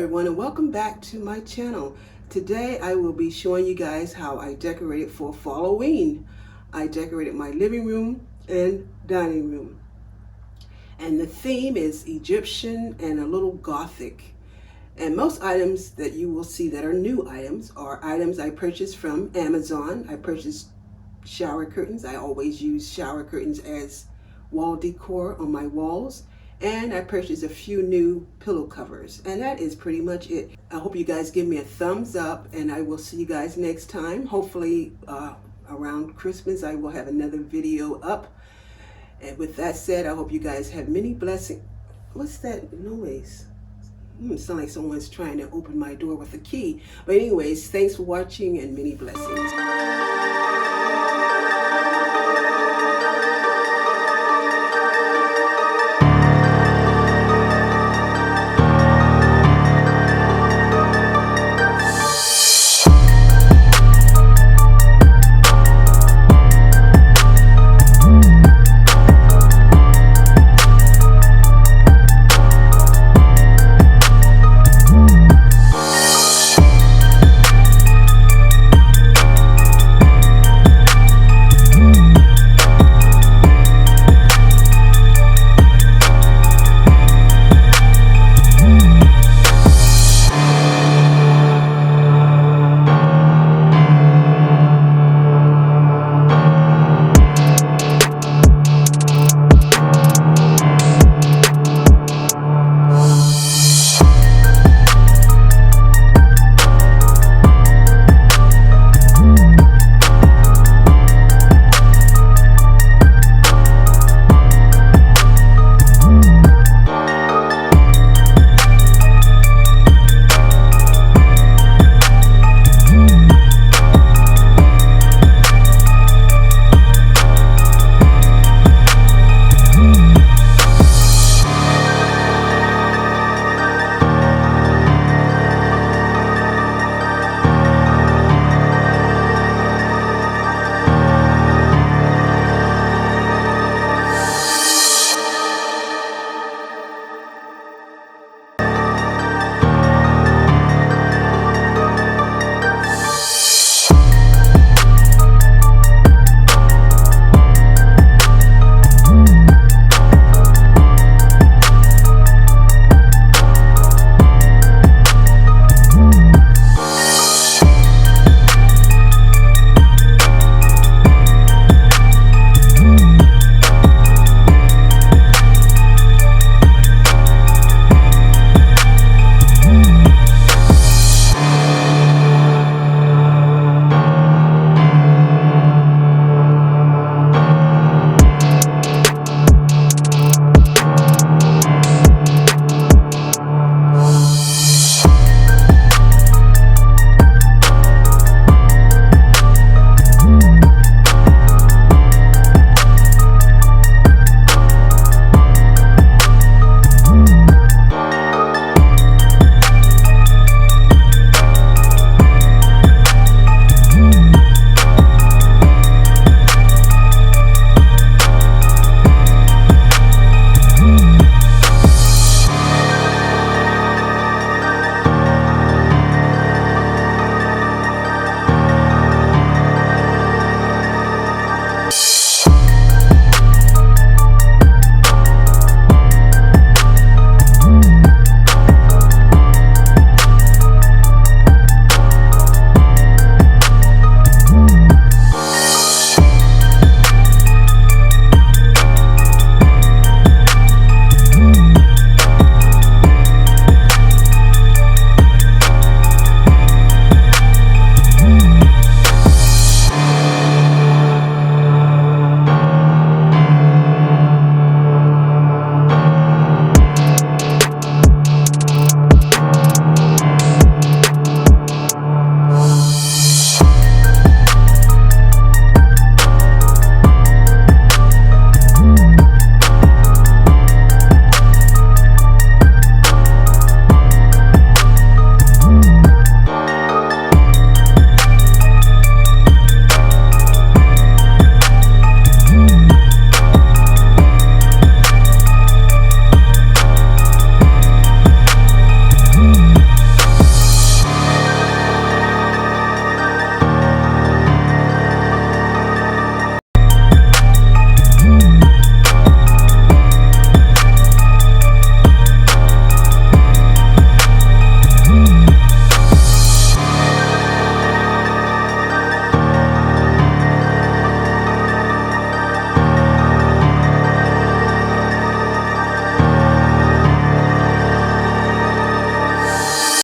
Everyone, and welcome back to my channel. Today I will be showing you guys how I decorated for Falloween. I decorated my living room and dining room, and the theme is Egyptian and a little Gothic. And most items that you will see that are new items are items I purchased from Amazon. I purchased shower curtains. I always use shower curtains as wall decor on my walls. And I purchased a few new pillow covers. And that is pretty much it. I hope you guys give me a thumbs up, and I will see you guys next time. Hopefully around Christmas I will have another video up. And with that said, I hope you guys have many blessings. What's that noise? It sounds like someone's trying to open my door with a key. But anyways, thanks for watching and many blessings.